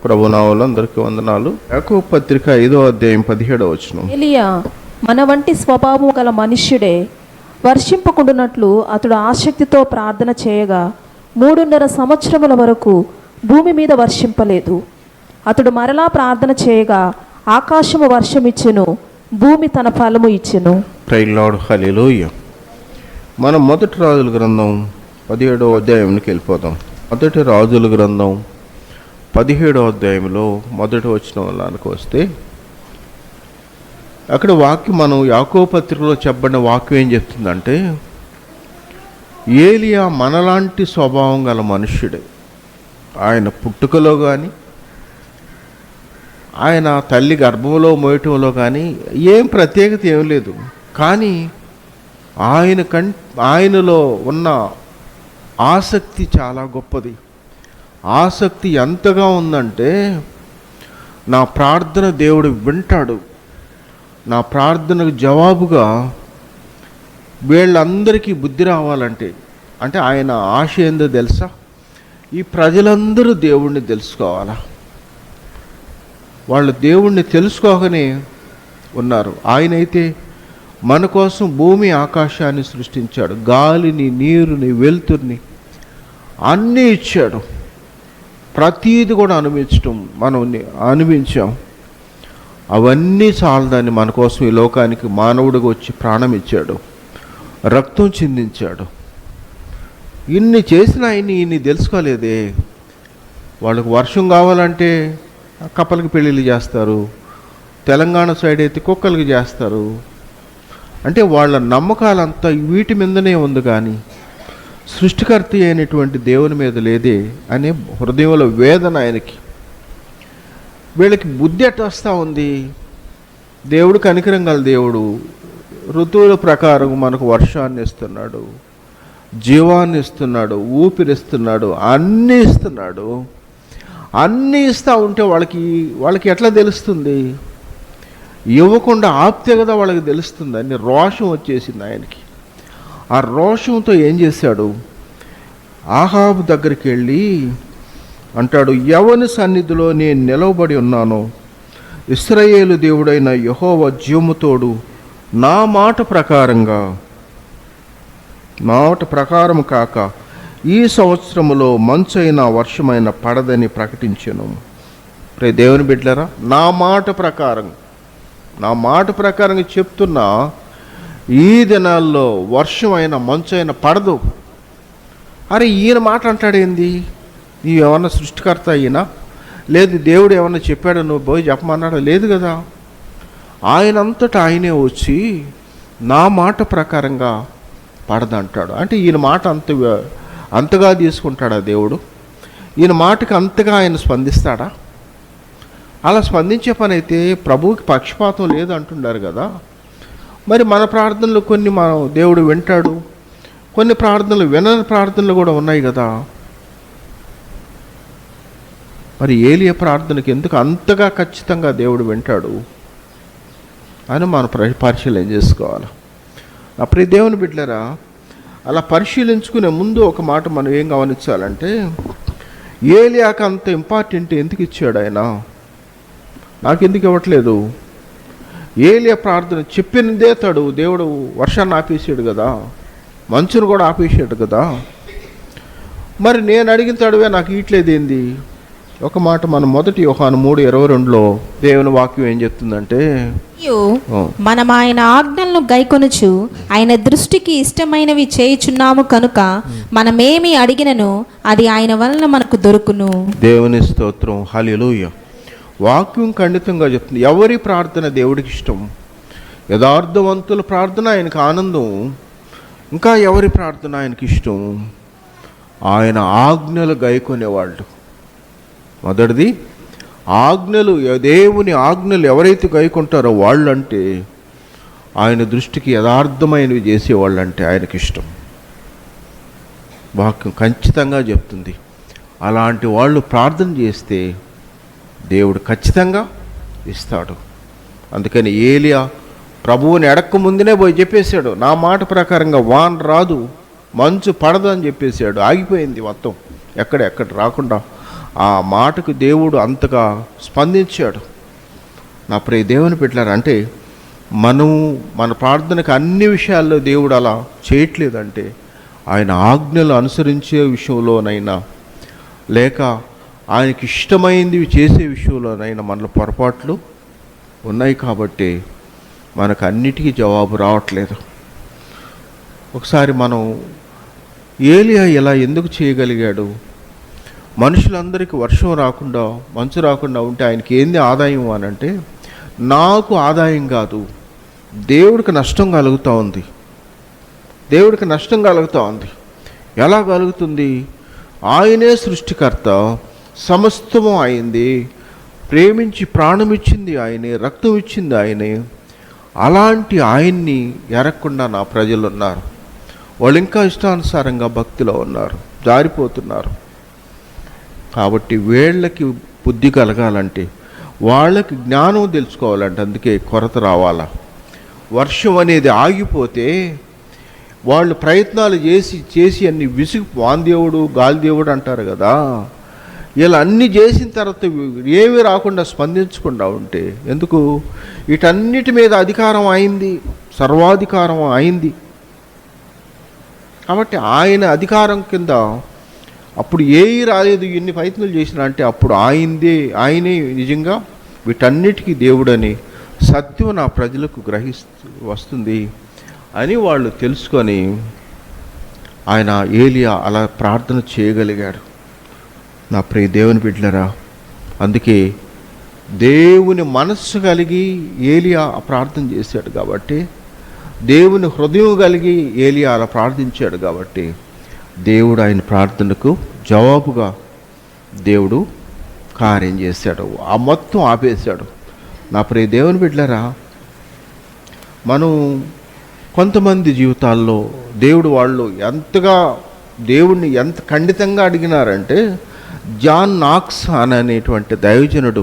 ప్రభునామములో అందరికీ వందనాలు. యాకోబు పత్రిక 5వ అధ్యాయం 17వ వచనం. ఎలియా మన వంటి స్వభావం గల మనుష్యుడే. వర్షింపకుండునట్లు అతడు ఆసక్తితో ప్రార్థన చేయగా 3.5 సంవత్సరముల వరకు భూమి మీద వర్షింపలేదు. అతడు మరలా ప్రార్థన చేయగా ఆకాశము వర్షం ఇచ్చెను, భూమి తన ఫలము ఇచ్చెను. ప్రైజ్ లార్డ్, హల్లెలూయా. మనం మొదటి రాజుల గ్రంథం 17వ అధ్యాయంకి వెళ్ళిపోతాం. మొదటి రాజుల గ్రంథం 17వ అధ్యాయంలో మొదటి వచనంలోకి వస్తే అక్కడ వాక్యం, మనం యాకోబు పత్రికలో చెప్పబడిన వాక్యం ఏం చెప్తుందంటే, ఏలియా మనలాంటి స్వభావం గల మనుష్యుడే. ఆయన పుట్టుకలో కానీ, ఆయన తల్లి గర్భంలో మోయటంలో కానీ ఏం ప్రత్యేకత ఏం లేదు. కానీ ఆయనలో ఉన్న ఆసక్తి చాలా గొప్పది. ఆసక్తి ఎంతగా ఉందంటే, నా ప్రార్థన దేవుడు వింటాడు, నా ప్రార్థనకు జవాబుగా వీళ్ళందరికీ బుద్ధి రావాలంటే, అంటే ఆయన ఆశ ఏందో తెలుసా? ఈ ప్రజలందరూ దేవుణ్ణి తెలుసుకోవాలా. వాళ్ళు దేవుణ్ణి తెలుసుకోకనే ఉన్నారు. ఆయనైతే మన కోసం భూమి ఆకాశాన్ని సృష్టించాడు, గాలిని, నీరుని, వెలుతుర్ని అన్నీ ఇచ్చాడు. ప్రతీది కూడా మనం అనుభవించాం. అవన్నీ చాలదాన్ని మన కోసం ఈ లోకానికి మానవుడిగా వచ్చి ప్రాణం ఇచ్చాడు, రక్తం చిందించాడు. ఇన్ని చేసిన ఇన్ని తెలుసుకోలేదే. వాళ్ళకు వర్షం కావాలంటే కప్పలకి పెళ్ళిళ్ళు చేస్తారు, తెలంగాణ సైడ్ అయితే కుక్కలకి చేస్తారు. అంటే వాళ్ళ నమ్మకాలంతా వీటి మీదనే ఉంది, కానీ సృష్టికర్త అయినటువంటి దేవుని మీద లేదే అనే హృదయంలో వేదన ఆయనకి. వీళ్ళకి బుద్ధి ఎట్ట వస్తూ ఉంది? దేవుడు కనికరం గల దేవుడు, ఋతువుల ప్రకారం మనకు వర్షాన్ని ఇస్తున్నాడు, జీవాన్ని ఇస్తున్నాడు, ఊపిరిస్తున్నాడు, అన్నీ ఇస్తున్నాడు. అన్నీ ఇస్తూ ఉంటే వాళ్ళకి ఎట్లా తెలుస్తుంది? ఇవ్వకుండా ఆప్తే కదా వాళ్ళకి తెలుస్తుంది. అన్ని రోషం వచ్చేసింది ఆయనకి. ఆ రోషంతో ఏం చేశాడు? ఆహాబు దగ్గరికి వెళ్ళి అంటాడు, ఎవని సన్నిధిలో నేను నిలవబడి ఉన్నానో, ఇశ్రాయేలు దేవుడైన యెహోవా జీవముతోడు, నా మాట ప్రకారం కాక ఈ సంవత్సరములో మంచైన వర్షమైన పడదని ప్రకటించెను. రే దేవుని బిడ్డలారా, నా మాట ప్రకారం చెప్తున్నా, ఈ దినాల్లో వర్షమైన మంచైన పడదు. అరే ఈయన మాట అంటాడేంది? నీవు ఏమన్నా సృష్టికర్త అయినా? లేదు దేవుడు ఏమన్నా చెప్పాడు, నువ్వు పోయి చెప్పమన్నాడా? లేదు కదా. ఆయనంతటా ఆయనే వచ్చి నా మాట ప్రకారంగా పడదంటాడు. అంటే ఈయన మాట అంతగా తీసుకుంటాడా దేవుడు? ఈయన మాటకి అంతగా ఆయన స్పందిస్తాడా? అలా స్పందించే పని అయితే ప్రభువుకి పక్షపాతం లేదు అంటున్నారు కదా. మరి మన ప్రార్థనలు కొన్ని దేవుడు వింటాడు, కొన్ని ప్రార్థనలు వినని ప్రార్థనలు కూడా ఉన్నాయి కదా. మరి ఏలియా ప్రార్థనకి ఎందుకు అంతగా ఖచ్చితంగా దేవుడు వింటాడు అని మనం పరిశీలన చేసుకోవాలి. అప్పుడు ఈ దేవుని బిడ్డలారా, అలా పరిశీలించుకునే ముందు ఒక మాట మనం ఏం గమనించాలంటే, ఏలియాకి అంత ఇంపార్టెంట్ ఎందుకు ఇచ్చాడు ఆయన? నాకు ఎందుకు ఇవ్వట్లేదు? ఏలియా ప్రార్థన చెప్పినదే దేవుడు వర్షాన్ని ఆపేసాడు కదా, మంచును కూడా ఆపేసాడు కదా. మరి నేను అడిగిన తడువే నాకు ఇట్లేదు ఏంది? ఒక మాట మనం మొదటి యోహాను 3:22లో దేవుని వాక్యం ఏం చెప్తుందంటే, మనం ఆయన ఆజ్ఞలను గైకొనుచు ఆయన దృష్టికి ఇష్టమైనవి చేయుచున్నాము కనుక మనమేమి అడిగినను అది ఆయన వలన మనకు దొరుకును. దేవుని స్తోత్రం, హల్లెలూయా. వాక్యం ఖండితంగా చెప్తుంది, ఎవరి ప్రార్థన దేవుడికి ఇష్టం? యథార్థవంతుల ప్రార్థన ఆయనకు ఆనందం. ఇంకా ఎవరి ప్రార్థన ఆయనకి ఇష్టం? ఆయన ఆజ్ఞలు గైకొనేవాళ్ళు. మొదటిది ఆజ్ఞలు, దేవుని ఆజ్ఞలు ఎవరైతే గైకొంటారో వాళ్ళంటే ఆయన దృష్టికి యథార్థమైనవి చేసేవాళ్ళంటే ఆయనకి ఇష్టం. వాక్యం ఖచ్చితంగా చెప్తుంది. అలాంటి వాళ్ళు ప్రార్థన చేస్తే దేవుడు ఖచ్చితంగా ఇస్తాడు. అందుకని ఏలియా ప్రభువుని అడక్క ముందునే పోయి చెప్పేశాడు, నా మాట ప్రకారంగా వాన రాదు, మంచు పడదు అని చెప్పేశాడు. ఆగిపోయింది మొత్తం, ఎక్కడ రాకుండా ఆ మాటకు దేవుడు అంతగా స్పందించాడు. నా ప్రియ దేవుని బిడ్డలారా, అంటే మన ప్రార్థనకు అన్ని విషయాల్లో దేవుడు అలా చేయట్లేదంటే ఆయన ఆజ్ఞలు అనుసరించే విషయంలోనైనా లేక ఆయనకి ఇష్టమైంది చేసే విషయంలోనైనా మనలో పొరపాట్లు ఉన్నాయి కాబట్టి మనకు అన్నిటికీ జవాబు రావట్లేదు. ఒకసారి మనం ఏలియా ఇలా ఎందుకు చేయగలిగాడు? మనుషులందరికీ వర్షం రాకుండా మంచు రాకుండా ఉంటే ఆయనకి ఏంది ఆదాయం అని అంటే, నాకు ఆదాయం కాదు, దేవుడికి నష్టం కలుగుతూ ఉంది. దేవుడికి నష్టం కలుగుతూ ఉంది. ఎలా కలుగుతుంది? ఆయనే సృష్టికర్త, సమస్తము అయింది, ప్రేమించి ప్రాణం ఇచ్చింది ఆయనే, రక్తం ఇచ్చింది ఆయనే. అలాంటి ఆయన్ని ఎరగకుండా నా ప్రజలు ఉన్నారు. వాళ్ళు ఇంకా ఇష్టానుసారంగా భక్తిలో ఉన్నారు, జారిపోతున్నారు. కాబట్టి వీళ్ళకి బుద్ధి కలగాలంటే, వాళ్ళకి జ్ఞానం తెలుసుకోవాలంటే అందుకే కొరత రావాలా. వర్షం అనేది ఆగిపోతే వాళ్ళు ప్రయత్నాలు చేసి అన్ని విసుగు, వాందేవుడు గాలిదేవుడు అంటారు కదా, ఇలా అన్నీ చేసిన తర్వాత ఏమీ రాకుండా స్పందించకుండా ఉంటే ఎందుకు? వీటన్నిటి మీద అధికారం అయింది, సర్వాధికారం అయింది. కాబట్టి ఆయన అధికారం కింద అప్పుడు ఏవి రాలేదు, ఎన్ని ప్రయత్నాలు చేసినా అంటే అప్పుడు ఆయనే నిజంగా వీటన్నిటికీ దేవుడని సత్యం నా ప్రజలకు వస్తుంది అని వాళ్ళు తెలుసుకొని ఆయన ఏలియా అలా ప్రార్థన చేయగలిగాడు. నా ప్రియ దేవుని బిడ్డలారా, అందుకే దేవుని మనస్సు కలిగి ఏలియా ప్రార్థన చేశాడు కాబట్టి, దేవుని హృదయం కలిగి ఏలియా అలా ప్రార్థించాడు కాబట్టి దేవుడు ఆయన ప్రార్థనకు జవాబుగా దేవుడు కార్యం చేశాడు. ఆ మొత్తం ఆపేశాడు. నా ప్రియ దేవుని బిడ్డలారా, మనం కొంతమంది జీవితాల్లో వాళ్ళు దేవుడిని ఎంత ఖండితంగా అడిగినారంటే, జాన్ నాక్స్ అనేటువంటి దైవజనుడు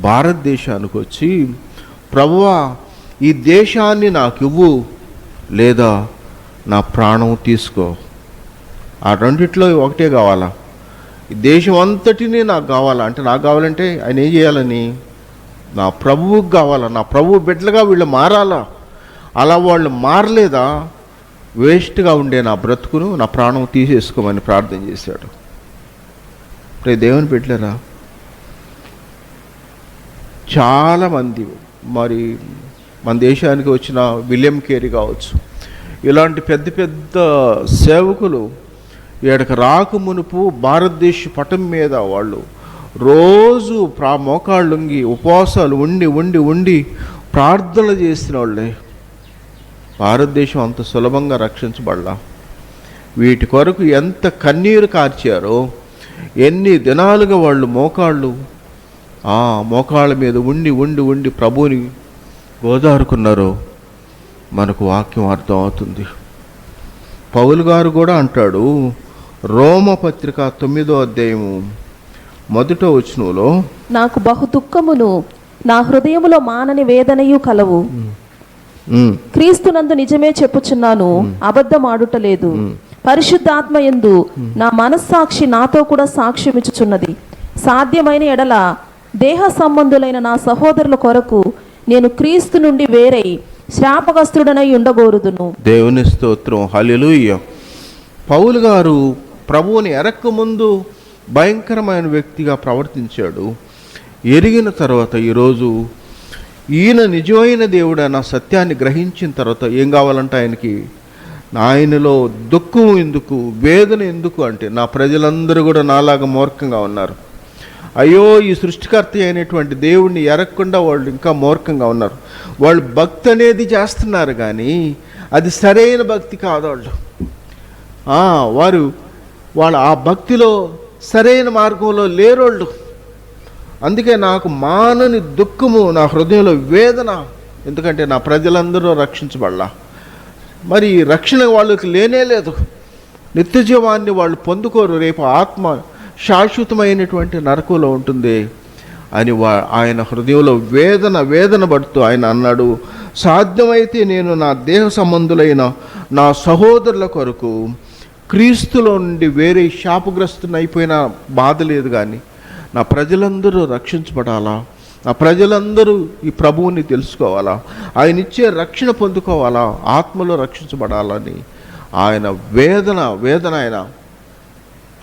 భారతదేశానికి వచ్చి, ప్రభువా ఈ దేశాన్ని నాకు ఇవ్వు లేదా నా ప్రాణం తీసుకో, ఆ రెండిట్లో ఒకటే కావాలా, ఈ దేశం అంతటినీ నాకు కావాలా అంటే, నాకు కావాలంటే ఆయన ఏం చేయాలని? నా ప్రభువుకి కావాలా, నా ప్రభువు బిడ్డలుగా వీళ్ళు మారాలా. అలా వాళ్ళు మారలేదా, వేస్ట్గా ఉండే నా బ్రతుకును, నా ప్రాణం తీసేసుకోమని ప్రార్థన చేశాడు. రే దేవుని బిడ్డలారా, చాలామంది మరి మన దేశానికి వచ్చిన విలియం కేరీ కావచ్చు, ఇలాంటి పెద్ద పెద్ద సేవకులు ఇక్కడికి రాక మునుపు భారతదేశ పటం మీద వాళ్ళు రోజు మోకాళ్ళుంగి ఉపవాసాలు ఉండి ప్రార్థనలు చేసిన వాళ్ళే. భారతదేశం అంత సులభంగా రక్షించబడలా. వీటి కొరకు ఎంత కన్నీరు కార్చారో, ఎన్ని దినాలుగా వాళ్ళు మోకాళ్ళ మీద ఉండి ప్రభువుని గోదారుకున్నారో మనకు వాక్యం అర్థం అవుతుంది. పౌలు గారు కూడా అంటాడు, రోమపత్రిక 9వ అధ్యాయము 1వ వచనంలో, నాకు బహు దుఃఖమును నా హృదయములో మానని వేదనయు కలవు, క్రీస్తునందు నిజమే చెప్పుచున్నాను, అబద్ధం ఆడుటలేదు. పరిశుద్ధాత్మ యందు నా మనస్సాక్షి నాతో కూడా సాక్ష్యమిచ్చుచున్నది. సాధ్యమైన ఎడల దేహ సంబంధులైన నా సహోదరుల కొరకు నేను క్రీస్తు నుండి వేరై శాపగ్రస్తుడనై ఉండగోరుదును. దేవుని స్తోత్రం, హల్లెలూయా. పౌలు గారు ప్రభువుని ఎరక్క ముందు భయంకరమైన వ్యక్తిగా ప్రవర్తించాడు. ఎరిగిన తర్వాత ఈరోజు ఈయన నిజమైన దేవుడైన సత్యాన్ని గ్రహించిన తర్వాత ఏం కావాలంటే ఆయనలో దుఃఖం ఎందుకు, వేదన ఎందుకు అంటే, నా ప్రజలందరూ కూడా నాలాగా మూర్ఖంగా ఉన్నారు. అయ్యో, ఈ సృష్టికర్త అయినటువంటి దేవుణ్ణి ఎరగకుండా వాళ్ళు ఇంకా మూర్ఖంగా ఉన్నారు. వాళ్ళు భక్తి అనేది చేస్తున్నారు కానీ అది సరైన భక్తి కాదు. వాళ్ళు ఆ భక్తిలో సరైన మార్గంలో లేరోళ్ళు. అందుకే నాకు మానని దుఃఖము, నా హృదయంలో వేదన. ఎందుకంటే నా ప్రజలందరూ రక్షించబడలా. మరి రక్షణ వాళ్ళకి లేనే లేదు. నిత్య జీవాన్ని వాళ్ళు పొందుకోరు. రేపు ఆత్మ శాశ్వతమైనటువంటి నరకంలో ఉంటుంది అని ఆయన హృదయంలో వేదన పడుతూ ఆయన అన్నాడు, సాధ్యమైతే నేను నా దేహ సంబంధులైన నా సహోదరుల కొరకు క్రీస్తులో నుండి వేరే శాపగ్రస్తుని అయిపోయిన బాధ లేదు, కానీ నా ప్రజలందరూ రక్షించబడాలా, నా ప్రజలందరూ ఈ ప్రభువుని తెలుసుకోవాలా, ఆయన ఇచ్చే రక్షణ పొందుకోవాలా, ఆత్మలో రక్షించబడాలని ఆయన వేదన ఆయన.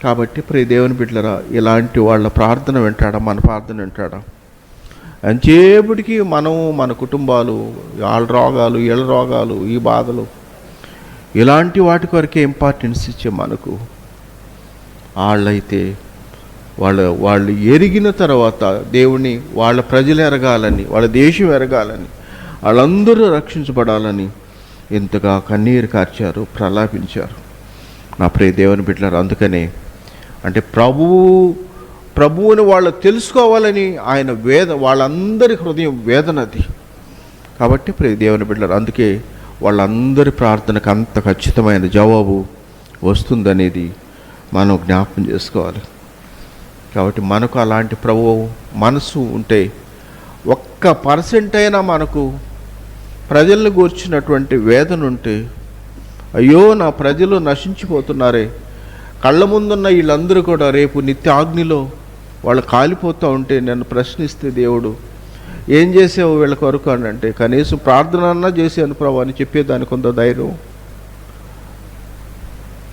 కాబట్టి ప్రియ దేవుని బిడ్డలారా, ఇలాంటి వాళ్ళ ప్రార్థన వింటాడా, మన ప్రార్థన వింటాడా? అంచేపటికి మనము, మన కుటుంబాలు, వాళ్ళ రోగాలు, వీళ్ళ రోగాలు, ఈ బాధలు, ఇలాంటి వాటి కొరకే ఇంపార్టెన్స్ ఇచ్చే మనకు, వాళ్ళైతే వాళ్ళు ఎరిగిన తర్వాత దేవుని, వాళ్ళ ప్రజలు ఎరగాలని, వాళ్ళ దేశం ఎరగాలని, వాళ్ళందరూ రక్షించబడాలని ఇంతగా కన్నీరు కార్చారు, ప్రలాపించారు. నా ప్రియ దేవుని బిడ్డలారా, అందుకనే అంటే ప్రభువుని వాళ్ళు తెలుసుకోవాలని ఆయన వాళ్ళందరి హృదయం వేదనది. కాబట్టి ప్రియ దేవుని బిడ్డలారా, అందుకే వాళ్ళందరి ప్రార్థనకు అంత ఖచ్చితమైన జవాబు వస్తుందనేది మనం జ్ఞాపకం చేసుకోవాలి. కాబట్టి మనకు అలాంటి ప్రభువు మనసు ఉంటే, 1% అయినా మనకు ప్రజలను గూర్చినటువంటి వేదన ఉంటే, అయ్యో నా ప్రజలు నశించిపోతున్నారే, కళ్ళ ముందున్న వీళ్ళందరూ కూడా రేపు నిత్య ఆగ్నిలో వాళ్ళు కాలిపోతూ ఉంటే నన్ను ప్రశ్నిస్తే దేవుడు ఏం చేసావు వీళ్ళ కొరకు అని అంటే, కనీసం ప్రార్థన అన్నా చేశాను ప్రభు అని చెప్పేదానికి కొంత ధైర్యం,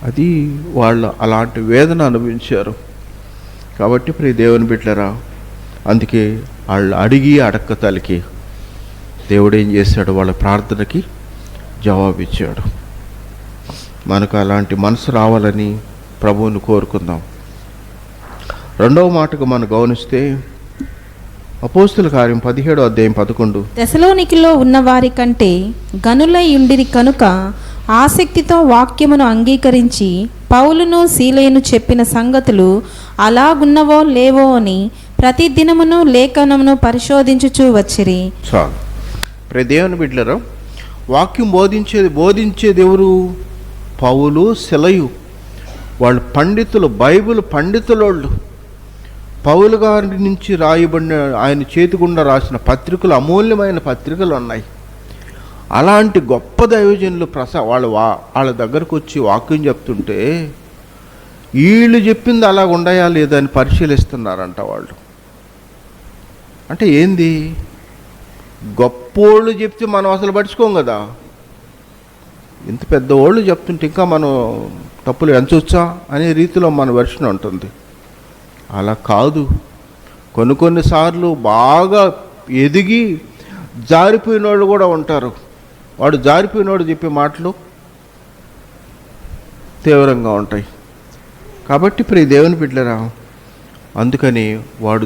అది వాళ్ళు అలాంటి వేదన అనుభవించారు. కాబట్టి ప్రియ దేవుని బిడ్డలారా, అందుకే వాళ్ళు అడక్క తలికి దేవుడు ఏం చేశాడు, వాళ్ళ ప్రార్థనకి జవాబిచ్చాడు. మనకు అలాంటి మనసు రావాలని ప్రభువుని కోరుకుందాం. రెండవ మాటకు మనం గమనిస్తే అపోస్తుల కార్యం 17వ అధ్యాయం 11. తెసలోనికిలో ఉన్న వారి కంటే గనులై ఉండిరి కనుక ఆసక్తితో వాక్యమును అంగీకరించి పౌలును సీలయును చెప్పిన సంగతులు అలాగున్నవో లేవో అని ప్రతి దినమును లేఖనమును పరిశోధించుచూ వచ్చిరి. చాలు. ప్రియ దేవుని బిడ్డలారా, వాక్యం బోధించేది ఎవరు? పౌలు, సీలయు. వాళ్ళు పండితులు, బైబిల్ పండితులోళ్ళు. పౌలు గారి నుంచి రాయబడిన, ఆయన చేతిగుండా రాసిన పత్రికలు, అమూల్యమైన పత్రికలు ఉన్నాయి. అలాంటి గొప్ప దైవజనులు వాళ్ళ దగ్గరకు వచ్చి వాక్యం చెప్తుంటే వీళ్ళు చెప్పింది అలా ఉండయా లేదా అని పరిశీలిస్తున్నారంట వాళ్ళు. అంటే ఏంది, గొప్పోళ్ళు చెప్తే మనం అసలు పట్టించుకోం కదా, ఇంత పెద్దవాళ్ళు చెప్తుంటే ఇంకా మనం తప్పులు ఎంచొచ్చా అనే రీతిలో మన వెర్షన్ ఉంటుంది. అలా కాదు. కొన్నిసార్లు బాగా ఎదిగి జారిపోయిన వాళ్ళు కూడా ఉంటారు. వాడు జారిపోయినోడు చెప్పే మాటలు తీవ్రంగా ఉంటాయి. కాబట్టి ప్రియ దేవుని బిడ్డలారా, అందుకని వాడు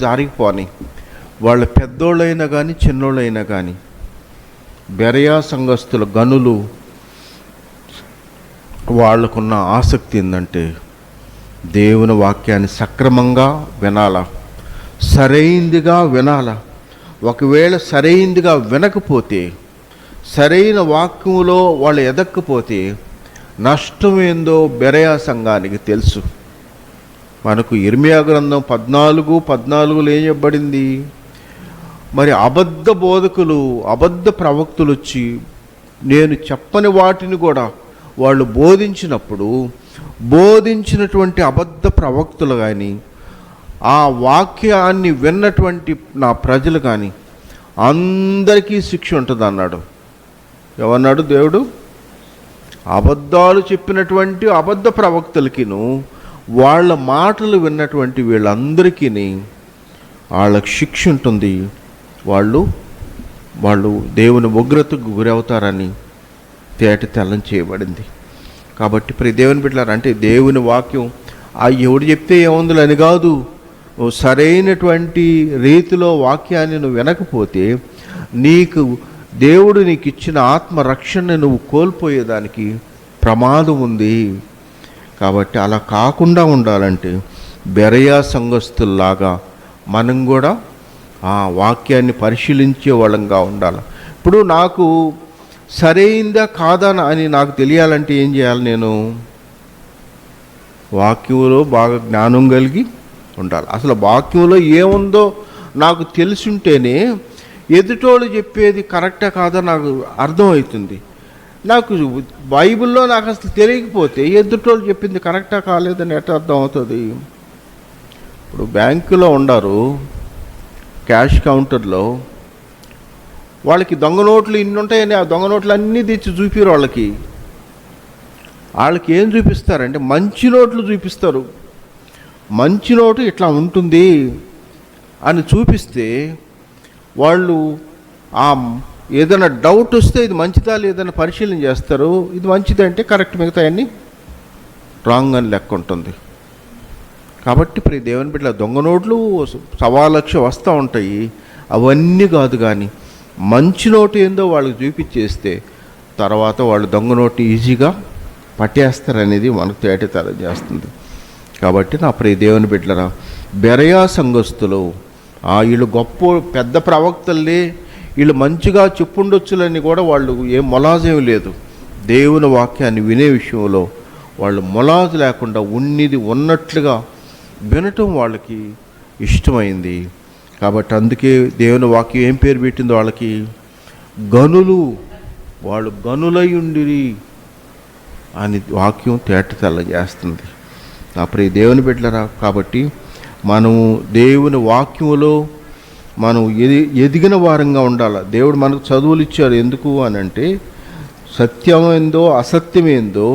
జారిపోని, వాళ్ళ పెద్దోళ్ళైనా కానీ చిన్నోళ్ళైనా కానీ, బెరయా సంఘస్థుల గనులు వాళ్ళకున్న ఆసక్తి ఏంటంటే దేవుని వాక్యాన్ని సక్రమంగా వినాలా, సరైందిగా వినాలా. ఒకవేళ సరైందిగా వినకపోతే, సరైన వాక్యములో వాళ్ళు ఎదక్కపోతే నష్టం ఏందో బెరయా సంఘానికి తెలుసు. మనకు ఇర్మియా గ్రంథం 14:14 ఏం చెప్పబడింది? మరి అబద్ధ బోధకులు, అబద్ధ ప్రవక్తులు వచ్చి నేను చెప్పని వాటిని కూడా వాళ్ళు బోధించినప్పుడు, బోధించినటువంటి అబద్ధ ప్రవక్తులు కానీ, ఆ వాక్యాన్ని విన్నటువంటి నా ప్రజలు కానీ అందరికీ శిక్ష ఉంటుంది అన్నాడు. ఏమన్నాడు దేవుడు? అబద్ధాలు చెప్పినటువంటి అబద్ధ ప్రవక్తలకిను, వాళ్ళ మాటలు విన్నటువంటి వీళ్ళందరికీ వాళ్ళకి శిక్ష ఉంటుంది. వాళ్ళు దేవుని ఉగ్రతకు గురవుతారని తెల్లం చేయబడింది. కాబట్టి ప్రియ దేవుని బిడ్డలారా, అంటే దేవుని వాక్యం ఎవడు చెప్తే ఏముందని కాదు, సరైనటువంటి రీతిలో వాక్యాన్ని నువ్వు వినకపోతే దేవుడు నీకు ఇచ్చిన ఆత్మరక్షణ నువ్వు కోల్పోయేదానికి ప్రమాదం ఉంది. కాబట్టి అలా కాకుండా ఉండాలంటే బెరయా సంఘస్థుల్లాగా మనం కూడా ఆ వాక్యాన్ని పరిశీలించే వాళ్ళంగా ఉండాలి. ఇప్పుడు నాకు సరైందా కాదా అని నాకు తెలియాలంటే ఏం చేయాలి? నేను వాక్యంలో బాగా జ్ఞానం కలిగి ఉండాలి. అసలు వాక్యంలో ఏముందో నాకు తెలుసుంటేనే ఎదుటోళ్ళు చెప్పేది కరెక్టా కాదా నాకు అర్థమవుతుంది. నాకు బైబిల్లో నాకు అసలు తెలియకపోతే ఎదుటోళ్ళు చెప్పింది కరెక్టా కాలేదని ఎట్లా అర్థం అవుతుంది? ఇప్పుడు బ్యాంకులో ఉండారు, క్యాష్ కౌంటర్లో, వాళ్ళకి దొంగ నోట్లు ఇన్ని ఉంటాయని ఆ దొంగ నోట్లు అన్నీ తెచ్చి చూపిరు. వాళ్ళకి ఏం చూపిస్తారంటే మంచి నోట్లు చూపిస్తారు. మంచి నోటు ఇట్లా ఉంటుంది అని చూపిస్తే వాళ్ళు ఏదైనా డౌట్ వస్తే ఇది మంచిదా లేదని పరిశీలన చేస్తారు. ఇది మంచిదంటే కరెక్ట్, మిగతా అన్నీ రాంగ్ అని లెక్క ఉంటుంది. కాబట్టి ఇప్పుడు దేవుని బిడ్డ దొంగ నోట్లు 1,00,000 వస్తూ ఉంటాయి. అవన్నీ కాదు, కానీ మంచి నోటు ఏందో వాళ్ళకి చూపించేస్తే తర్వాత వాళ్ళు దొంగ నోటు ఈజీగా పట్టేస్తారనేది మనకు తేటతెల్లం చేస్తుంది. కాబట్టి నా ప్రియ దేవుని బిడ్డలరా, బెరయా సంఘస్థులు వీళ్ళు గొప్ప పెద్ద ప్రవక్తల్ని, వీళ్ళు మంచిగా చెప్పుండొచ్చులని కూడా వాళ్ళు ఏం మొలాజేం లేదు. దేవుని వాక్యాన్ని వినే విషయంలో వాళ్ళు మొలాజు లేకుండా ఉన్నది ఉన్నట్లుగా వినటం వాళ్ళకి ఇష్టమైంది. కాబట్టి అందుకే దేవుని వాక్యం ఏం పేరు పెట్టిందో వాళ్ళకి, గనులు. వాళ్ళు గనులై ఉండిరి అని వాక్యం తేటతెల్లం చేస్తుంది. నా ప్రియ దేవుని బిడ్డలరా, కాబట్టి మనము దేవుని వాక్యములో మనం ఎదిగిన వారంగా ఉండాలి. దేవుడు మనకు చదువులు ఇచ్చాడు ఎందుకు అని అంటే, సత్యమేందో అసత్యమేందో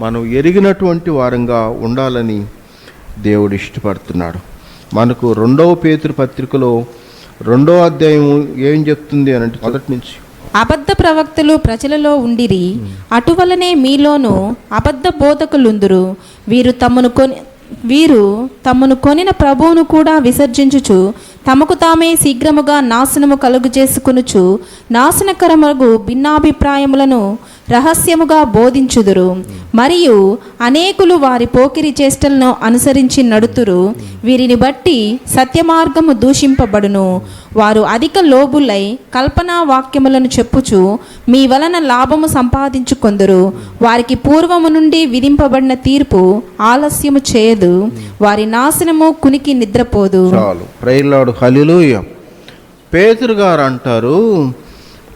మనం ఎరిగినటువంటి వారంగా ఉండాలని దేవుడు ఇష్టపడుతున్నాడు. మనకు 2వ పేతురు పత్రికలో 2వ అధ్యాయం ఏం చెప్తుంది అని అంటే, మొదటి నుంచి, అబద్ధ ప్రవక్తలు ప్రజలలో ఉండిరి, అటువలనే మీలోనూ అబద్ధ బోధకులుందురు. వీరు తమను కొనిన ప్రభువును కూడా విసర్జించుచు తమకు తామే శీఘ్రముగా నాశనము కలుగు చేసుకునుచు నాశనకరమగు భిన్నాభిప్రాయములను రహస్యముగా బోధించుదురు. మరియు అనేకులు వారి పోకిరి చేష్టలను అనుసరించి నడుతురు. వీరిని బట్టి సత్యమార్గము దూషింపబడును. వారు అధిక లోబులై కల్పనా వాక్యములను చెప్పుచు మీ వలన లాభము సంపాదించుకొందురు. వారికి పూర్వము నుండి విధింపబడిన తీర్పు ఆలస్యము చేయదు. వారి నాశనము కునికి నిద్రపోదు. చాలు, ప్రైలాడు హల్లెలూయా. పేతురు గారు అంటారు,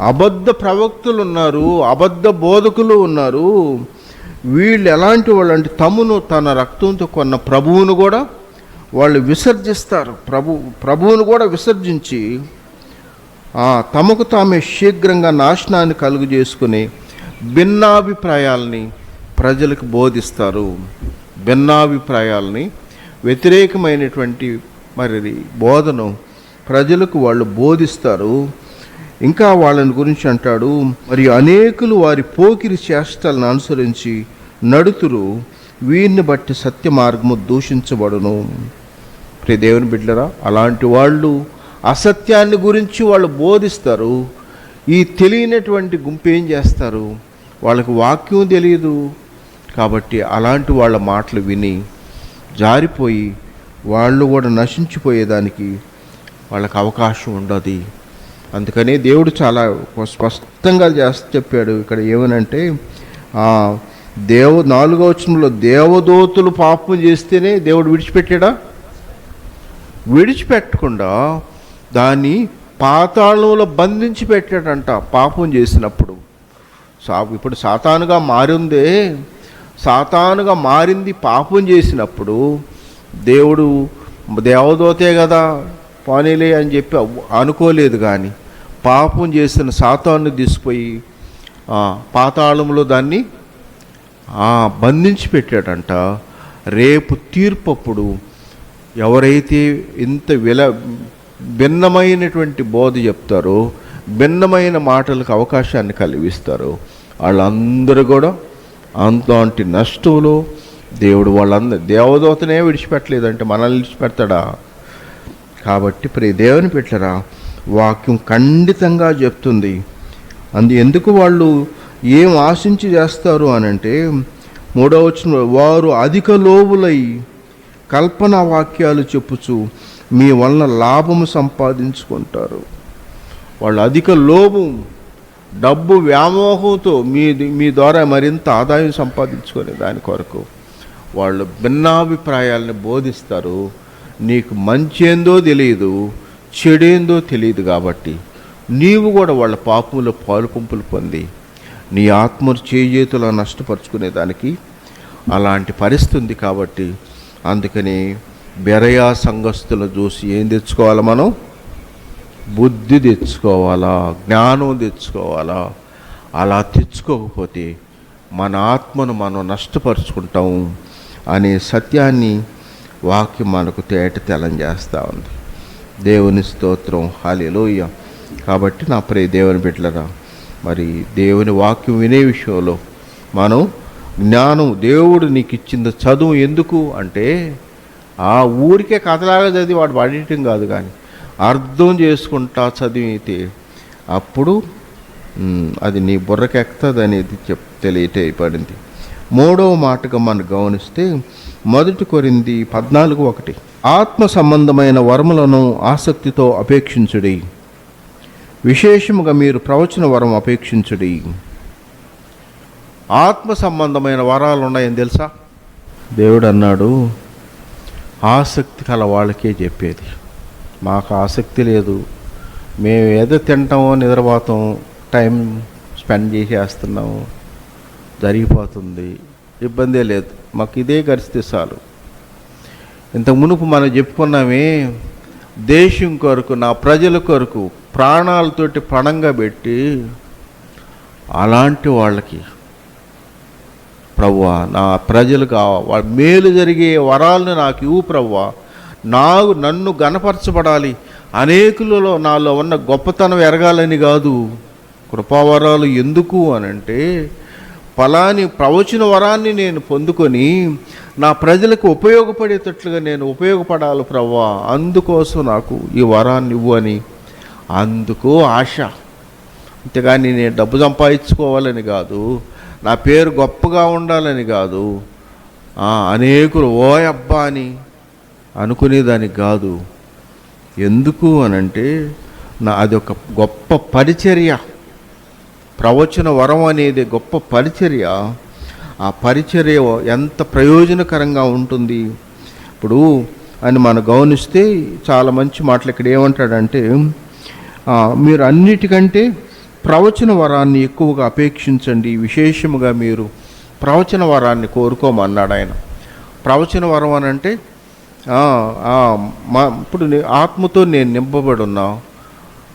అబద్ధ ప్రవక్తలు ఉన్నారు, అబద్ధ బోధకులు ఉన్నారు. వీళ్ళు ఎలాంటి వాళ్ళు అంటే, తన రక్తంతో కొన్న ప్రభువును కూడా వాళ్ళు విసర్జిస్తారు. ప్రభువును కూడా విసర్జించి తమకు తామే శీఘ్రంగా నాశనాన్ని కలుగు చేసుకుని భిన్నాభిప్రాయాలని ప్రజలకు బోధిస్తారు. భిన్నాభిప్రాయాలని, వ్యతిరేకమైనటువంటి మరి బోధను ప్రజలకు వాళ్ళు బోధిస్తారు. ఇంకా వాళ్ళని గురించి అంటాడు, మరియు అనేకులు వారి పోకిరి చేష్టలను అనుసరించి నడుతురు. వీరిని బట్టి సత్య మార్గము దూషించబడును. ప్రియ దేవుని బిడ్డలరా, అలాంటి వాళ్ళు అసత్యాన్ని గురించి వాళ్ళు బోధిస్తారు. ఈ తెలియనటువంటి గుంపు ఏం చేస్తారు, వాళ్ళకి వాక్యం తెలియదు కాబట్టి అలాంటి వాళ్ళ మాటలు విని జారిపోయి వాళ్ళు కూడా నశించిపోయేదానికి వాళ్ళకి అవకాశం ఉండదు. అందుకని దేవుడు చాలా స్పష్టంగా చెప్పాడు ఇక్కడ. ఏమనంటే 4వ వచనంలో, దేవదూతలు పాపం చేస్తేనే దేవుడు విడిచిపెట్టాడా? విడిచిపెట్టకుండా దాన్ని పాతాళంలో బంధించి పెట్టాడంట. పాపం చేసినప్పుడు ఇప్పుడు సాతానుగా మారింది పాపం చేసినప్పుడు. దేవుడు దేవదూతే కదా పోనీలే అని చెప్పి అనుకోలేదు, కానీ పాపం చేసిన సాతాను తీసుకుపోయి పాతాళంలో దాన్ని బంధించి పెట్టాడంట. రేపు తీర్పప్పుడు ఎవరైతే ఇంత భిన్నమైనటువంటి బోధ చెప్తారో, భిన్నమైన మాటలకు అవకాశాన్ని కలిగిస్తారో, వాళ్ళందరూ కూడా అంతటి నష్టంలో దేవుడు దేవదూతనే విడిచిపెట్టలేదంటే మనల్ని విడిచిపెడతాడా? కాబట్టి ప్రియ దేవుని బిడ్డలారా, వాక్యం ఖండితంగా చెప్తుంది. ఎందుకు వాళ్ళు ఏం ఆశించి చేస్తారు అనంటే, 3వ వచనంలో, వారు అధిక లోబులై కల్పన వాక్యాలు చెప్పుచు మీ వలన లాభము సంపాదించుకుంటారు. వాళ్ళు అధిక లోభం, డబ్బు వ్యామోహంతో మీ ద్వారా మరింత ఆదాయం సంపాదించుకునే దాని కొరకు వాళ్ళు భిన్నాభిప్రాయాలను బోధిస్తారు. నీకు మంచేందో తెలియదు, చెడేందో తెలియదు. కాబట్టి నీవు కూడా వాళ్ళ పాపంలో పాలుపంపులు పొంది నీ ఆత్మను చేతులా నష్టపరుచుకునేదానికి అలాంటి పరిస్థితి ఉంది. కాబట్టి అందుకని బెరయా సంఘస్థులు చూసి ఏం తెచ్చుకోవాలి మనం? బుద్ధి తెచ్చుకోవాలా, జ్ఞానం తెచ్చుకోవాలా. అలా తెచ్చుకోకపోతే మన ఆత్మను మనం నష్టపరుచుకుంటాం అనే సత్యాన్ని వాక్యం మనకు తేటతెల్లం చేస్తూ ఉంది. దేవుని స్తోత్రం, హల్లెలూయా. కాబట్టి నా ప్రియ దేవుని బిడ్డలారా, మరి దేవుని వాక్యం వినే విషయంలో మనం జ్ఞానం, దేవుడు నీకు ఇచ్చింది చదువు ఎందుకు అంటే ఆ ఊరికే కథలాగా చదివి వాడు పడేయటం కాదు, కానీ అర్థం చేసుకుంటా చదివితే అప్పుడు అది నీ బుర్రకెక్కుతుంది అనేది తెలియటైపడింది. మూడవ మాటగా మనం గమనిస్తే 1 కొరింథీ 14:1, ఆత్మ సంబంధమైన వరములను ఆసక్తితో అపేక్షించుడి, విశేషముగా మీరు ప్రవచన వరం అపేక్షించుడి. ఆత్మ సంబంధమైన వరాలు ఉన్నాయని తెలుసా? దేవుడు అన్నాడు, ఆసక్తి కల వాళ్ళకే చెప్పేది. మాకు ఆసక్తి లేదు, మేము ఏదో తింటామో నిద్రపోతాం, టైం స్పెండ్ చేసేస్తున్నాము, జరిగిపోతుంది, ఇబ్బందే లేదు, మాకు ఇదే గడిస్తే చాలు. ఇంతకు మునుపు మనం చెప్పుకున్నామే, దేశం కొరకు, నా ప్రజల కొరకు ప్రాణాలతోటి పణంగా పెట్టి అలాంటి వాళ్ళకి ప్రభువా నా ప్రజలుగా వాళ్ళ మేలు జరిగే వరాలను నాకు ఇవ్వు ప్రభువా, నన్ను గణపరచబడాలి, అనేకులలో నాలో ఉన్న గొప్పతనం ఎరగాలని కాదు. కృపావరాలు ఎందుకు అనంటే ఫలాని ప్రవచన వరాన్ని నేను పొందుకొని నా ప్రజలకు ఉపయోగపడేటట్లుగా నేను ఉపయోగపడాలి ప్రభువా, అందుకోసం నాకు ఈ వరాన్ని ఇవ్వు అని. అందుకు ఆశ, అంతేగాని నేను డబ్బు సంపాదించుకోవాలని కాదు, నా పేరు గొప్పగా ఉండాలని కాదు, అనేకులు ఓ అబ్బా అని అనుకునేదానికి కాదు. ఎందుకు అనంటే అది ఒక గొప్ప పరిచర్య. ప్రవచన వరం అనేది గొప్ప పరిచర్య. ఆ పరిచర్య ఎంత ప్రయోజనకరంగా ఉంటుంది ఇప్పుడు అని మనం గమనిస్తే చాలా మంచి మాటలు ఇక్కడ ఏమంటాడంటే, మీరు అన్నిటికంటే ప్రవచన వరాన్ని ఎక్కువగా అపేక్షించండి, విశేషముగా మీరు ప్రవచన వరాన్ని కోరుకోమన్నాడు ఆయన. ప్రవచన వరం అని అంటే ఇప్పుడు ఆత్మతో నేను నింపబడి ఉన్నా,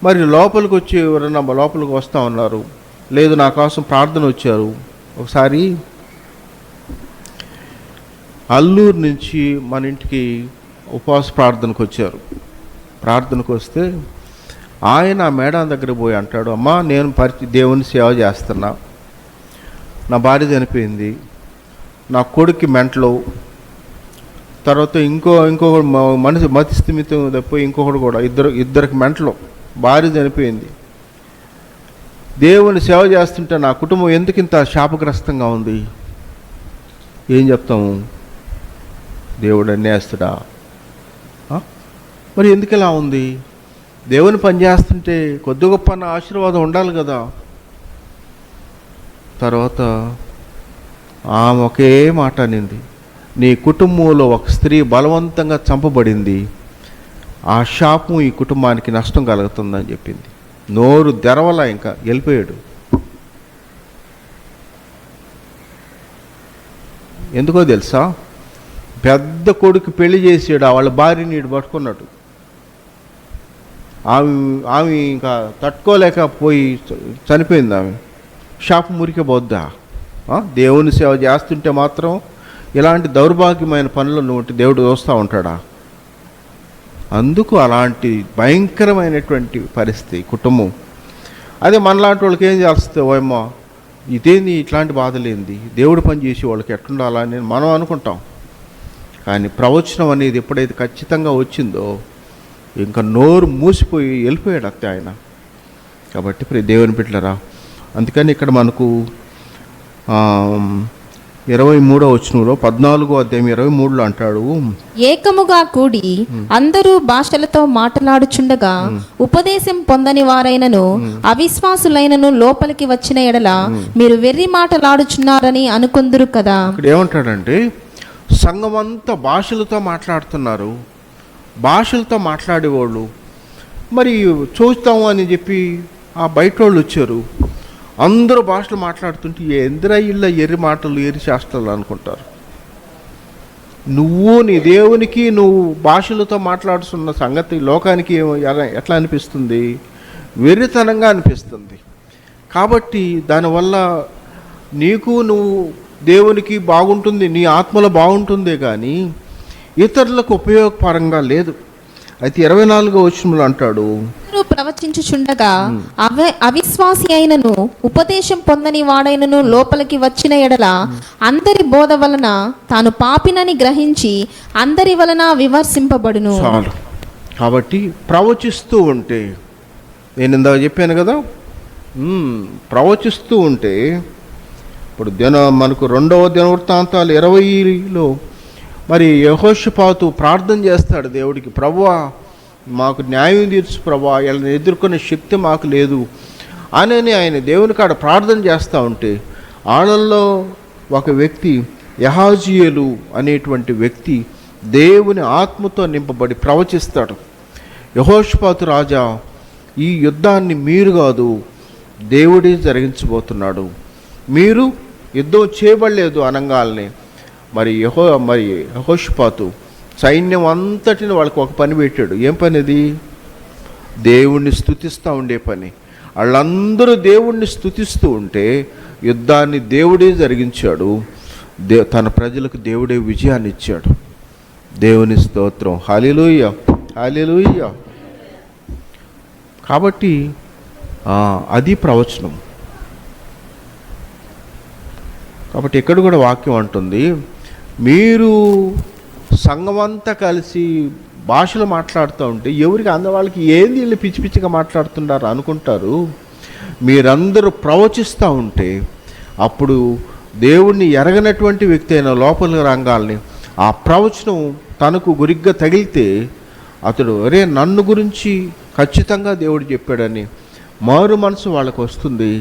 మరి లోపలికి వచ్చి ఎవరన్నా లోపలికి వస్తూ ఉన్నారు, లేదు నా కోసం ప్రార్థన వచ్చారు. ఒకసారి అల్లూరు నుంచి మన ఇంటికి ఉపవాస ప్రార్థనకు వచ్చారు. ప్రార్థనకు వస్తే ఆయన మేడం దగ్గర పోయి అంటాడు, అమ్మా నేను దేవుని సేవ చేస్తున్నా, నా భార్య చనిపోయింది, నా కొడుక్కి మెంటలు, తర్వాత ఇంకొకడు మనిషి మతి స్థిమితం తప్పిపోయి ఇంకొకడు కూడా ఇద్దరికి మెంటలు, భార్య చనిపోయింది, దేవుని సేవ చేస్తుంటే నా కుటుంబం ఎందుకు ఇంత శాపగ్రస్తంగా ఉంది, ఏం చెప్తాము? దేవుడు అన్నేస్తాడా? మరి ఎందుకు ఇలా ఉంది? దేవుని పని చేస్తుంటే కొద్ది గొప్ప ఆశీర్వాదం ఉండాలి కదా. తర్వాత ఆమె ఒకే మాట అనింది, నీ కుటుంబంలో ఒక స్త్రీ బలవంతంగా చంపబడింది, ఆ శాపం ఈ కుటుంబానికి నష్టం కలుగుతుందని చెప్పింది. నోరు తెరవలా, ఇంకా వెళ్ళిపోయాడు. ఎందుకో తెలుసా? పెద్ద కొడుకు పెళ్లి చేసాడు, వాళ్ళ భార్యని నీడు పట్టుకున్నాడు. ఆమె ఇంకా తట్టుకోలేకపోయి చనిపోయింది. ఆమె శాపం మురికిపోద్దా? దేవుని సేవ చేస్తుంటే మాత్రం ఇలాంటి దౌర్భాగ్యమైన పనులను దేవుడు చూస్తూ ఉంటాడా? అందుకు అలాంటి భయంకరమైనటువంటి పరిస్థితి కుటుంబం. అదే మనలాంటి వాళ్ళకి ఏం చేస్తే, ఓయమ్మా ఇదేంది ఇట్లాంటి బాధలేంది, దేవుడు పని చేసే వాళ్ళకి ఎట్లుండాలా అని మనం అనుకుంటాం. కానీ ప్రవచనం అనేది ఎప్పుడైతే ఖచ్చితంగా వచ్చిందో ఇంకా నోరు మూసిపోయి వెళ్ళిపోయాడు అత్తే ఆయన. కాబట్టి ఇప్పుడు దేవుని బిడ్డలారా, అందుకని ఇక్కడ మనకు 23వ వచనంలో 14వ అధ్యాయం 23లో అంటాడు, ఏకముగా కూడి అందరూ భాషలతో మాట్లాడుచుండగా ఉపదేశం పొందని వారైనను అవిశ్వాసులైనను లోపలికి వచ్చిన ఎడల మీరు వెర్రి మాటలాడుచున్నారని అనుకుందురు కదా. ఇక్కడ ఏమంటాడంటే సంఘమంతా భాషలతో మాట్లాడుతున్నారు, భాషలతో మాట్లాడేవాళ్ళు మరి చూస్తాము అని చెప్పి ఆ బయట వాళ్ళు వచ్చారు, అందరూ భాషలు మాట్లాడుతుంటే ఎందరయ్యిళ్ళ ఎర్రి మాటలు ఎర్రి శాస్త్రాలు అనుకుంటారు. నువ్వు నీ దేవునికి నువ్వు భాషలతో మాట్లాడుతున్న సంగతి లోకానికి ఎట్లా అనిపిస్తుంది? వెర్రితనంగా అనిపిస్తుంది. కాబట్టి దానివల్ల నీకు నువ్వు దేవునికి బాగుంటుంది, నీ ఆత్మలో బాగుంటుందే కానీ ఇతరులకు ఉపయోగపరంగా లేదు. అయితే 24వ వచనంలో అంటాడు, ప్రవచించుచుండగా అవిశ్వాసి అయినను ఉపదేశం పొందని వాడైనను లోపలికి వచ్చిన ఎడల అందరి బోధ వలన తాను పాపినని గ్రహించి అందరి వలన విమర్శింపబడును. చాలు. కాబట్టి ప్రవచిస్తూ ఉంటే, నేను ఇందాక చెప్పాను కదా, ప్రవచిస్తూ ఉంటే ఇప్పుడు మనకు 2వ దినవృత్తాంతాలు 20లో మరి యెహోషాపాతు ప్రార్థన చేస్తాడు దేవుడికి, ప్రభువా మాకు న్యాయం తీర్చు ప్రభువా, వీళ్ళని ఎదుర్కొనే శక్తి మాకు లేదు అని ఆయన దేవుని కాడ ప్రార్థన చేస్తూ ఉంటే వాళ్ళల్లో ఒక వ్యక్తి యహాజీయేలు అనేటువంటి వ్యక్తి దేవుని ఆత్మతో నింపబడి ప్రవచిస్తాడు. యెహోషాపాతు రాజా, ఈ యుద్ధాన్ని మీరు కాదు దేవుడే జరిగించబోతున్నాడు, మీరు యుద్ధం చేయబడలేదు అనగాలని మరి యెహోషాపాతు సైన్యం అంతటిని వాళ్ళకి ఒక పని పెట్టాడు. ఏం పని అది? దేవుణ్ణి స్తుతిస్తూ ఉండే పని. వాళ్ళందరూ దేవుణ్ణి స్తుతిస్తూ ఉంటే యుద్ధాన్ని దేవుడే జరిగించాడు. తన ప్రజలకు దేవుడే విజయాన్ని ఇచ్చాడు. దేవుని స్తోత్రం. హల్లెలూయా, హల్లెలూయా. కాబట్టి అది ప్రవచనం. కాబట్టి ఇక్కడ కూడా వాక్యం అంటుంది, మీరు సంఘమంతా కలిసి భాషలు మాట్లాడుతూ ఉంటే ఎవరికి వాళ్ళకి ఏంది వీళ్ళు పిచ్చి పిచ్చిగా మాట్లాడుతున్నారు అనుకుంటారు. మీరందరూ ప్రవచిస్తూ ఉంటే అప్పుడు దేవుణ్ణి ఎరగనటువంటి వ్యక్తి అయిన లోపల రంగాల్ని ఆ ప్రవచనం తనకు గురిగ్గా తగిలితే అతడు అరే నన్ను గురించి ఖచ్చితంగా దేవుడు చెప్పాడని మారు మనసు వాళ్ళకు వస్తుంది,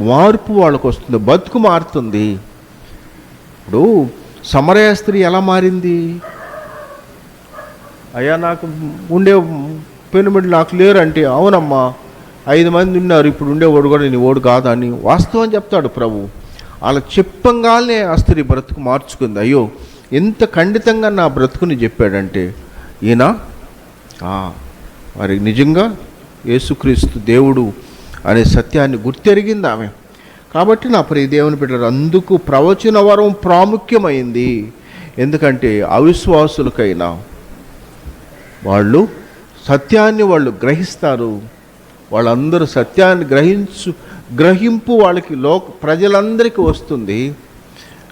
మార్పు వాళ్ళకు వస్తుంది, బతుకు మారుతుంది. ఇప్పుడు సమరయ స్త్రీ ఎలా మారింది? అయ్యా నాకు ఉండే పెనుమిడి నాకు లేరు అంటే, అవునమ్మా 5 మంది ఉన్నారు, ఇప్పుడు ఉండేవాడు కూడా నీ ఓడు కాదా అని వాస్తవం చెప్తాడు ప్రభు. అలా చెప్పంగానే ఆ స్త్రీ బ్రతుకు మార్చుకుంది. అయ్యో ఎంత ఖండితంగా నా బ్రతుకుని చెప్పాడంటే ఈయన మరి నిజంగా యేసుక్రీస్తు దేవుడు అనే సత్యాన్ని గుర్తెరిగింది ఆమె. కాబట్టి నా ప్రియ దేవుని బిడ్డలు, అందుకు ప్రవచన వరం ప్రాముఖ్యమైంది. ఎందుకంటే అవిశ్వాసులకైనా వాళ్ళు సత్యాన్ని వాళ్ళు గ్రహిస్తారు. వాళ్ళందరూ సత్యాన్ని గ్రహింపు వాళ్ళకి ప్రజలందరికీ వస్తుంది.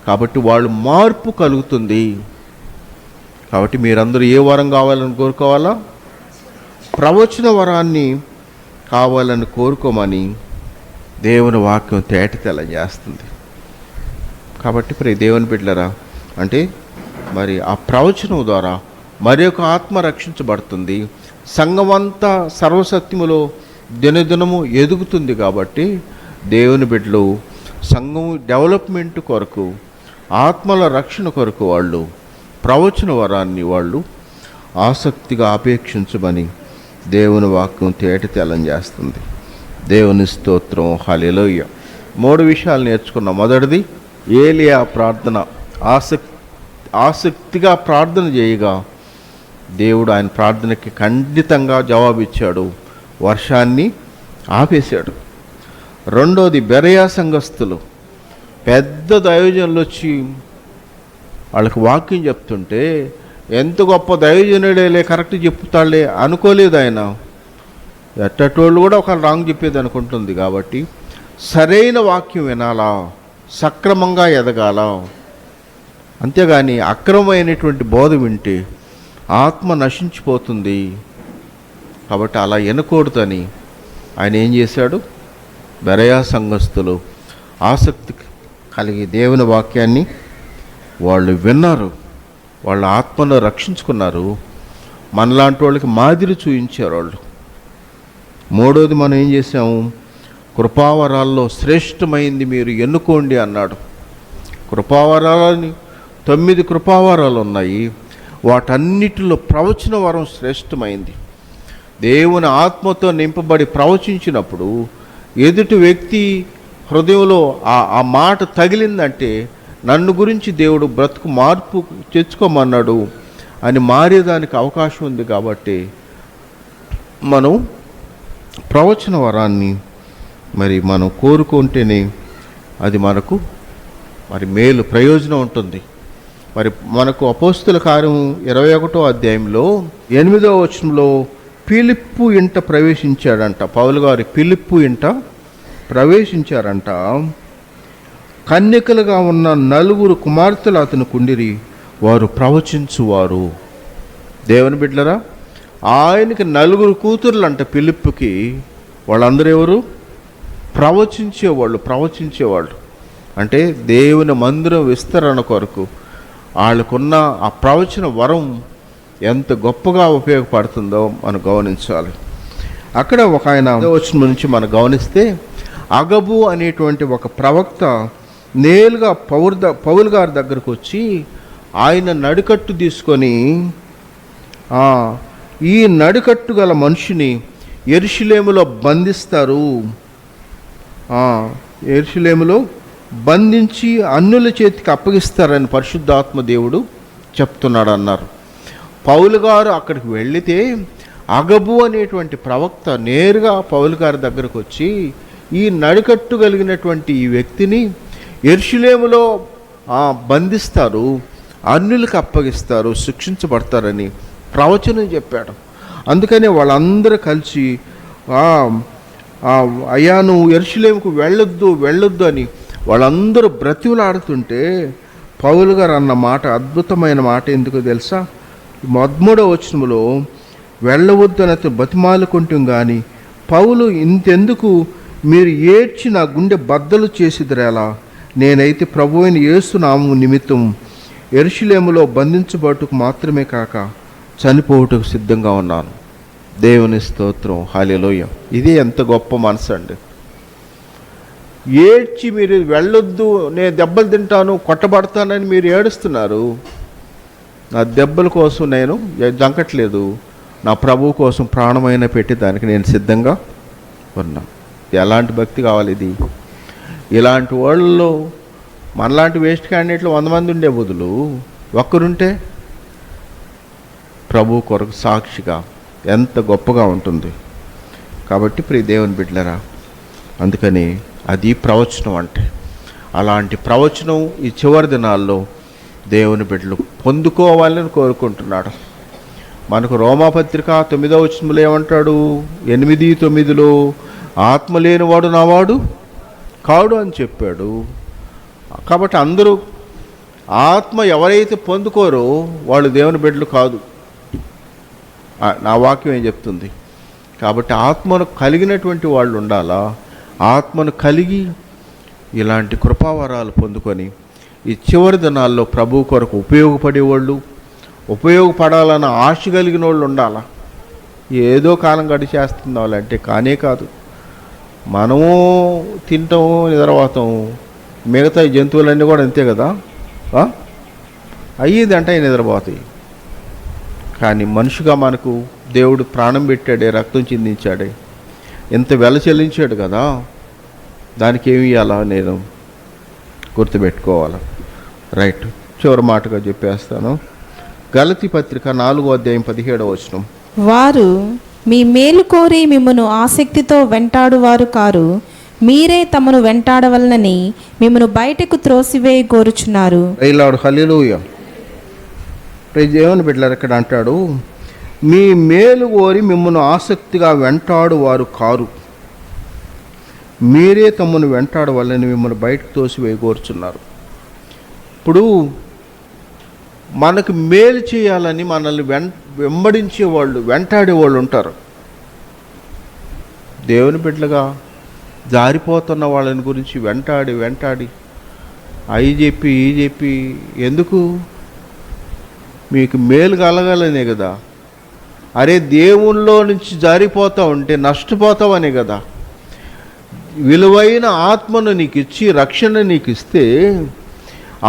కాబట్టి వాళ్ళు మార్పు కలుగుతుంది. కాబట్టి మీరందరూ ఏ వరం కావాలని కోరుకోవాలా? ప్రవచన వరాన్ని కావాలని కోరుకోమని దేవుని వాక్యం తేటతెల్ల చేస్తుంది. కాబట్టి ప్రియ దేవుని బిడ్డలారా, అంటే మరి ఆ ప్రవచనం ద్వారా మరి ఒక ఆత్మ రక్షించబడుతుంది. సంఘమంతా సర్వసత్యములో దినదినము ఎదుగుతుంది. కాబట్టి దేవుని బిడ్డలు సంఘం డెవలప్మెంట్ కొరకు, ఆత్మల రక్షణ కొరకు వాళ్ళు ప్రవచన వరాన్ని వాళ్ళు ఆసక్తిగా అపేక్షించమని దేవుని వాక్యం తేటతెల్లం చేస్తుంది. దేవుని స్తోత్రం. హల్లెలూయా. 3 విషయాలు నేర్చుకున్నాం. మొదటిది, ఏలియా ప్రార్థన. ఆసక్తిగా ప్రార్థన చేయగా దేవుడు ఆయన ప్రార్థనకి ఖండితంగా జవాబిచ్చాడు, వర్షాన్ని ఆపేశాడు. రెండోది, బెరయా సంఘస్థులు పెద్ద దైవజనులు వచ్చి వాళ్ళకి వాక్యం చెప్తుంటే ఎంత గొప్ప దైవజనుడేలే, కరెక్ట్ చెప్తాడులే అనుకోలేదు ఆయన. ఎట్టటోళ్ళు కూడా ఒక రాంగ్ చెప్పేది అనుకుంటుంది. కాబట్టి సరైన వాక్యం వినాలా, సక్రమంగా ఎదగాల. అంతేగాని అక్రమమైనటువంటి బోధ వింటే ఆత్మ నశించిపోతుంది. కాబట్టి అలా వినకూడదని ఆయన ఏం చేశాడు? బెరయా సంఘస్థులు ఆసక్తి కలిగి దేవుని వాక్యాన్ని వాళ్ళు విన్నారు, వాళ్ళ ఆత్మను రక్షించుకున్నారు, మనలాంటి వాళ్ళకి మాదిరి చూపించారు వాళ్ళు. మూడోది మనం ఏం చేసాము? కృపావరాల్లో శ్రేష్టమైంది మీరు ఎన్నుకోండి అన్నాడు. కృపావరాలని 9 కృపావరాలు ఉన్నాయి. వాటన్నిటిలో ప్రవచన వరం శ్రేష్టమైంది. దేవుని ఆత్మతో నింపబడి ప్రవచించినప్పుడు ఎదుటి వ్యక్తి హృదయంలో ఆ మాట తగిలిందంటే నన్ను గురించి దేవుడు బ్రతుకు మార్పు తెచ్చుకోమన్నాడు అని మారేదానికి అవకాశం ఉంది. కాబట్టి మనం ప్రవచన వరాన్ని మరి మనం కోరుకుంటేనే అది మనకు మరి మేలు ప్రయోజనం ఉంటుంది. మరి మనకు అపోస్తుల కార్యం 21వ అధ్యాయంలో 8వ వచనంలో ఫిలిప్పు ఇంట ప్రవేశించాడంట. పౌలు గారు ఫిలిప్పు ఇంట ప్రవేశించారంట. కన్యకలుగా ఉన్న 4 కుమార్తెలు అతను కుండిరి, వారు ప్రవచించువారు. దేవుని బిడ్డలరా, ఆయనకి 4 కూతుర్లు అంట ఫిలిప్పుకి. వాళ్ళందరూ ఎవరు? ప్రవచించేవాళ్ళు. అంటే దేవుని మందిరం విస్తరణ కొరకు వాళ్ళకున్న ఆ ప్రవచన వరం ఎంత గొప్పగా ఉపయోగపడుతుందో మనం గమనించాలి. అక్కడ ఒక ఆయన వచ్చిన నుంచి మనం గమనిస్తే, అగబు అనేటువంటి ఒక ప్రవక్త నేరుగా పౌలు గారి దగ్గరకు వచ్చి ఆయన నడికట్టు తీసుకొని, ఈ నడికట్టు గల మనిషిని యెరూషలేములో బంధిస్తారు, యెరూషలేములో బంధించి అన్యుల చేతికి అప్పగిస్తారని పరిశుద్ధాత్మ దేవుడు చెప్తున్నాడు అన్నారు. పౌలు గారు అక్కడికి వెళితే అగబు అనేటువంటి ప్రవక్త నేరుగా పౌలు గారి దగ్గరకు వచ్చి, ఈ నడికట్టు కలిగినటువంటి ఈ వ్యక్తిని యెరూషలేములో బంధిస్తారు, అన్యులకు అప్పగిస్తారు, శిక్షించబడతారని ప్రవచనం చెప్పాడు. అందుకనే వాళ్ళందరూ కలిసి అయ్యా నువ్వు యెరూషలేముకు వెళ్ళొద్దు అని వాళ్ళందరూ బ్రతిమలాడుతుంటే పౌలు గారు అన్న మాట, అద్భుతమైన మాట ఎందుకో తెలుసా? 13వ వచనంలో వెళ్ళవద్దు అని అతను బతిమాలుకుంటాం కానీ, పౌలు ఇంతెందుకు మీరు ఏడ్చి నా గుండె బద్దలు చేసిదిరేలా, నేనైతే ప్రభువైన యేసు నామము నిమిత్తం యెరూషలేములో బంధించబట్టుకు మాత్రమే కాక చనిపోవుటకు సిద్ధంగా ఉన్నాను. దేవుని స్తోత్రం, హల్లెలూయా. ఇది ఎంత గొప్ప మనసు అండి. ఏడ్చి మీరు వెళ్ళొద్దు, నేను దెబ్బలు తింటాను, కొట్టబడతానని మీరు ఏడుస్తున్నారు. నా దెబ్బల కోసం నేను జంకట్లేదు, నా ప్రభువు కోసం ప్రాణమైన పెట్టి దానికి నేను సిద్ధంగా ఉన్నా. ఎలాంటి భక్తి కావాలి ఇది? ఇలాంటి వాళ్ళలో మనలాంటి వేస్ట్ క్యాండిడేట్లు 100 మంది ఉండే బదులు ఒక్కరుంటే ప్రభు కొరకు సాక్షిగా ఎంత గొప్పగా ఉంటుంది. కాబట్టి ప్రియ దేవుని బిడ్డలారా, అందుకని అది ప్రవచనం అంటే. అలాంటి ప్రవచనం ఈ చివరి దినాల్లో దేవుని బిడ్డలు పొందుకోవాలని కోరుకుంటున్నాడు. మనకు రోమాపత్రిక 9వ వచనంలో ఏమంటాడు? 8:9లో ఆత్మ లేనివాడు నావాడు కాడు అని చెప్పాడు. కాబట్టి అందరూ ఆత్మ ఎవరైతే పొందుకోరో వాళ్ళు దేవుని బిడ్డలు కాదు, నా వాక్యం ఏం చెప్తుంది. కాబట్టి ఆత్మను కలిగినటువంటి వాళ్ళు ఉండాలా. ఆత్మను కలిగి ఇలాంటి కృపావరాలు పొందుకొని ఈ చివరి దినాల్లో ప్రభు కొరకు ఉపయోగపడేవాళ్ళు, ఉపయోగపడాలన్న ఆశ కలిగిన వాళ్ళు ఉండాలా. ఏదో కాలం గడిచేస్తుంది వాళ్ళంటే కానే కాదు. మనము తింటాము, నిద్రపోతాం, మిగతా జంతువులన్నీ కూడా అంతే కదా, అయ్యేది అంటే నిద్రపోతాయి. కానీ మనిషిగా మనకు దేవుడు ప్రాణం పెట్టాడే, రక్తం చిందించాడే, ఎంత వెల చెల్లించాడు కదా, దానికి ఏమి ఇవ్వాలా నేను గుర్తుపెట్టుకోవాలి. రైట్, చివరి మాటగా చెప్పేస్తాను. గలతీ పత్రిక 4వ అధ్యాయం 17వ వచనం. వారు మీ మేలు కోరి మిమ్మను ఆసక్తితో వెంటాడువారు కారు, మీరే తమను వెంటాడవలనని మిమ్మను బయటకు త్రోసివేయ కోరుచున్నారు. రైలాడు హల్లెలూయా. దేవుని బిడ్డలారా, ఇక్కడ అంటాడు, మీ మేలు కోరి మిమ్మల్ని ఆసక్తిగా వెంటాడు వారు కారు, మీరే తమను వెంటాడవాలని మిమ్మల్ని బయటకు తోసివేయగోరుచున్నారు. ఇప్పుడు మనకు మేలు చేయాలని మనల్ని వెంబడించేవాళ్ళు, వెంటాడేవాళ్ళు ఉంటారు. దేవుని బిడ్డలుగా జారిపోతున్న వాళ్ళని గురించి వెంటాడి అవి చెప్పి ఎందుకు? మీకు మేలు కలగాలనే కదా. అరే, దేవునిలో నుంచి జారిపోతా ఉంటే నష్టపోతావనే కదా. విలువైన ఆత్మను నీకు ఇచ్చి రక్షణ నీకు ఇస్తే,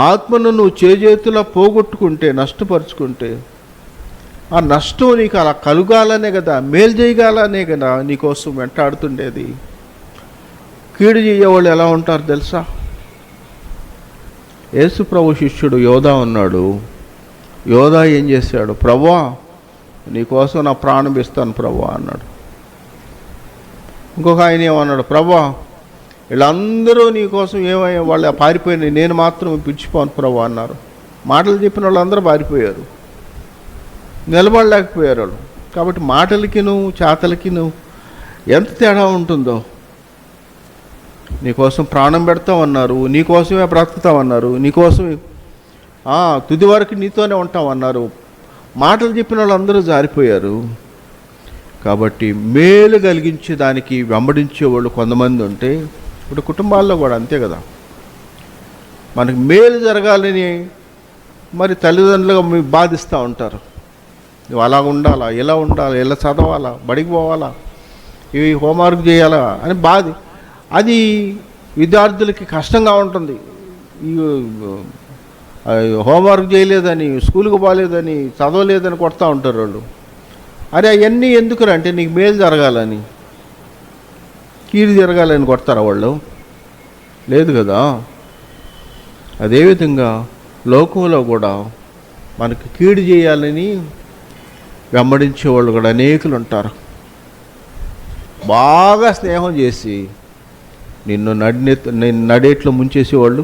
ఆత్మను నువ్వు చేజేతులా పోగొట్టుకుంటే, నష్టపరుచుకుంటే, ఆ నష్టం నీకు అలా కలుగాలనే కదా, మేలు చేయగాలనే కదా నీకోసం వెంటాడుతుండేది. కీడు చేయేవాళ్ళు ఎలా ఉంటారు తెలుసా? యేసు ప్రభు శిష్యుడు యోధా ఉన్నాడు. యోధా ఏం చేశాడు? ప్రభువా, నీకోసం నా ప్రాణం ఇస్తాను ప్రభువా అన్నాడు. ఇంకొక ఆయన ఏమన్నాడు? ప్రభువా, వీళ్ళందరూ నీకోసం ఏమయ్యా, వాళ్ళు పారిపోయినాయి, నేను మాత్రం పిలిచిపోను ప్రభువా అన్నారు. మాటలు చెప్పిన వాళ్ళందరూ పారిపోయారు, నిలబడలేకపోయారు వాళ్ళు. కాబట్టి మాటలకిను చేతలకిను ఎంత తేడా ఉంటుందో. నీకోసం ప్రాణం పెడతామన్నారు, నీకోసమే బ్రతుకుతామన్నారు, నీకోసమే తుది వరకు నీతోనే ఉంటామన్నారు. మాటలు చెప్పిన వాళ్ళందరూ జారిపోయారు. కాబట్టి మేలు కలిగించే దానికి వెంబడించేవాళ్ళు కొంతమంది ఉంటే, ఇప్పుడు కుటుంబాల్లో కూడా అంతే కదా. మనకి మేలు జరగాలని మరి తల్లిదండ్రులుగా మీరు బాధిస్తూ ఉంటారు. నువ్వు అలా ఉండాలా, ఇలా ఉండాలా, ఇలా చదవాలా, బడికి పోవాలా, ఇవి హోంవర్క్ చేయాలా అని అది విద్యార్థులకి కష్టంగా ఉంటుంది. ఈ హోంవర్క్ చేయలేదని, స్కూల్కి పోలేదని, చదవలేదని కొడతా ఉంటారు వాళ్ళు. అరే అవన్నీ ఎందుకురా అంటే నీకు మేలు జరగాలని, కీడు జరగాలని కొడతారా వాళ్ళు? లేదు కదా. అదేవిధంగా లోకంలో కూడా మనకి కీడు చేయాలని వెంబడించే వాళ్ళు కూడా అనేకులు ఉంటారు. బాగా స్నేహం చేసి నిన్ను నడేట్లో ముంచేసేవాళ్ళు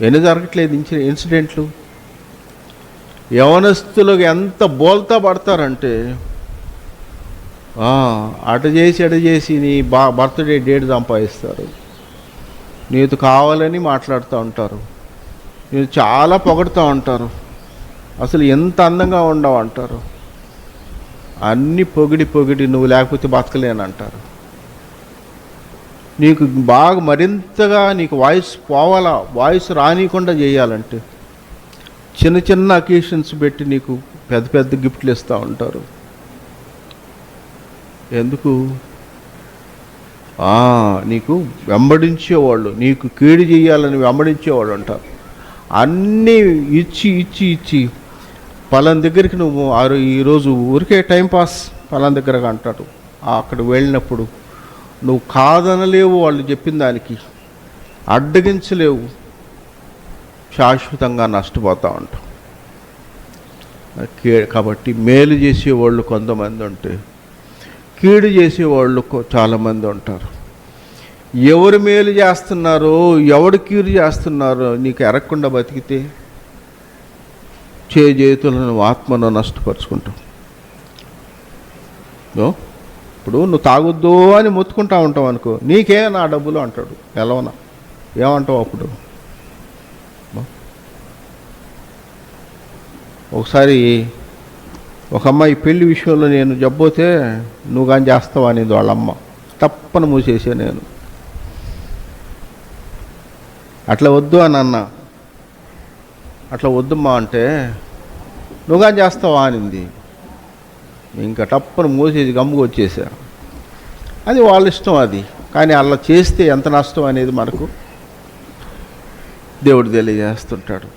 ఎన్ని జరగట్లేదు ఇన్సిడెంట్లు. యవనస్తులకు ఎంత బోల్తా పడతారంటే, అటు చేసి నీ బర్త్డే డేట్ సంపాదిస్తారు, నీకు కావాలని మాట్లాడుతూ ఉంటారు, నేను చాలా పొగడుతూ ఉంటారు, అసలు ఎంత అందంగా ఉండవు అంటారు, అన్నీ పొగిడి నువ్వు లేకపోతే బతకలేనంటారు. నీకు బాగా మరింతగా నీకు వాయిస్ రానికుండా చేయాలంటే చిన్న అకేషన్స్ పెట్టి నీకు పెద్ద గిఫ్ట్లు ఇస్తూ ఉంటారు. ఎందుకు? నీకు వెంబడించేవాళ్ళు, నీకు కీడు చేయాలని వెంబడించేవాళ్ళు ఉంటారు. అన్నీ ఇచ్చి పలానా దగ్గరికి నువ్వు ఈరోజు ఊరికే టైంపాస్ పలానా దగ్గరగా అంటాడు. అక్కడ వెళ్ళినప్పుడు నువ్వు కాదనలేవు, వాళ్ళు చెప్పిన దానికి అడ్డగించలేవు, శాశ్వతంగా నష్టపోతూ ఉంటావు. కాబట్టి మేలు చేసేవాళ్ళు కొంతమంది ఉంటే, కీడు చేసేవాళ్ళు చాలామంది ఉంటారు. ఎవరు మేలు చేస్తున్నారో ఎవడు కీడు చేస్తున్నారో నీకు ఎరగకుండా బతికితే చేతులను ఆత్మను నష్టపరుచుకుంటావు. ఇప్పుడు నువ్వు తాగొద్దు అని మొత్తుకుంటా ఉంటావు అనుకో, నీకే నా డబ్బులు అంటాడు, ఎలవనా ఏమంటావు అప్పుడు? ఒకసారి ఒక అమ్మాయి పెళ్లి విషయంలో నేను జబ్బోతే నువ్వు కానీ చేస్తావా అనేది వాళ్ళమ్మ, తప్పని మూసేసా నేను. అట్లా వద్దు అని అన్నా, అట్లా వద్దమ్మా అంటే నువ్వు కానీ చేస్తావా అనింది. ఇంకా టప్పని మూసేసి గమ్ముగా వచ్చేసా. అది వాళ్ళ ఇష్టం అది, కానీ అలా చేస్తే ఎంత నష్టం అనేది మనకు దేవుడు తెలియజేస్తుంటాడు.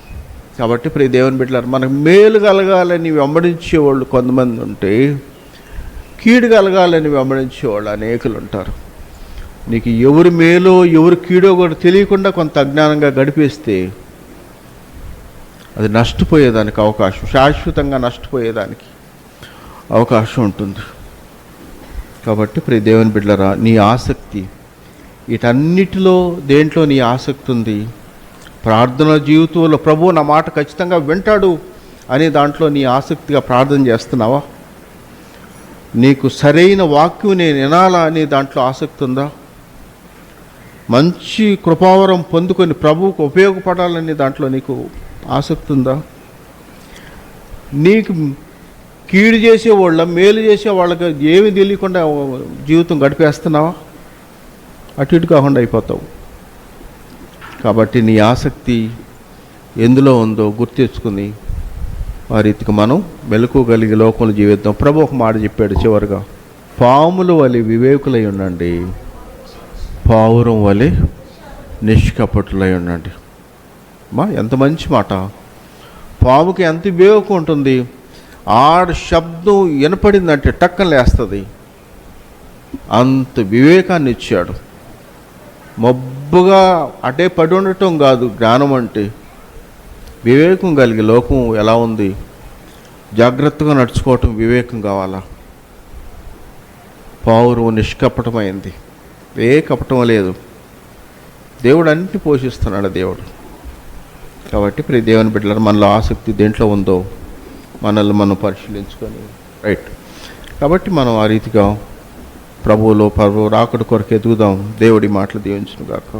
కాబట్టి ప్రియ దేవుని బిడ్డలారా, మనకు మేలు కలగాలని వెంబడించేవాళ్ళు కొంతమంది ఉంటే, కీడు కలగాలని వెంబడించేవాళ్ళు అనేకులు ఉంటారు. నీకు ఎవరు మేలో ఎవరు కీడో కూడా తెలియకుండా కొంత అజ్ఞానంగా గడిపేస్తే అది నష్టపోయేదానికి అవకాశం, శాశ్వతంగా నష్టపోయేదానికి అవకాశం ఉంటుంది. కాబట్టి ప్రియ దేవుని బిడ్డలారా, నీ ఆసక్తి వీటన్నిటిలో దేంట్లో నీ ఆసక్తి ఉంది? ప్రార్థన జీవితంలో ప్రభువు నా మాట ఖచ్చితంగా వింటాడు అనే దాంట్లో నీ ఆసక్తిగా ప్రార్థన చేస్తున్నావా? నీకు సరైన వాక్యం నేను వినాలా అనే దాంట్లో ఆసక్తి ఉందా? మంచి కృపావరం పొందుకొని ప్రభువుకు ఉపయోగపడాలనే దాంట్లో నీకు ఆసక్తి ఉందా? నీకు కీడు చేసేవాళ్ళ మేలు చేసే వాళ్ళకి ఏమి తెలియకుండా జీవితం గడిపేస్తున్నావా? అటు ఇటు కాకుండా అయిపోతావు. కాబట్టి నీ ఆసక్తి ఎందులో ఉందో గుర్తించుకుని ఆ రీతికి మనం మెలకువగలిగే లోకంలో జీవిద్దాం. ప్రభు ఒక మాట చెప్పాడు చివరిగా, పాముల వలె వివేకులై ఉండండి, పావురం వలె నిష్కపటులై ఉండండి. ఎంత మంచి మాట. పాముకి ఎంత వివేకం ఉంటుంది, ఆడ శబ్దం వినపడిందంటే టక్కన లేస్తుంది, అంత వివేకాన్ని ఇచ్చాడు. మబ్బు గబ్బుగా అటే పడి ఉండటం కాదు జ్ఞానం అంటే. వివేకం కలిగి లోకం ఎలా ఉంది, జాగ్రత్తగా నడుచుకోవటం వివేకం కావాలా. పౌరు నిష్కపటమైంది, ఏ కపటం లేదు. దేవుడు అన్నింటినీ పోషిస్తున్నాడు దేవుడు. కాబట్టి ప్రియ దేవుని బిడ్డలారా, మనలో ఆసక్తి దేంట్లో ఉందో మనల్ని మనం పరిశీలించుకొని రైట్. కాబట్టి మనం ఆ రీతిగా ప్రభువు రాకడ కొరకు ఎదుగుదాం. దేవుడి మాటలు దీవించును గాక.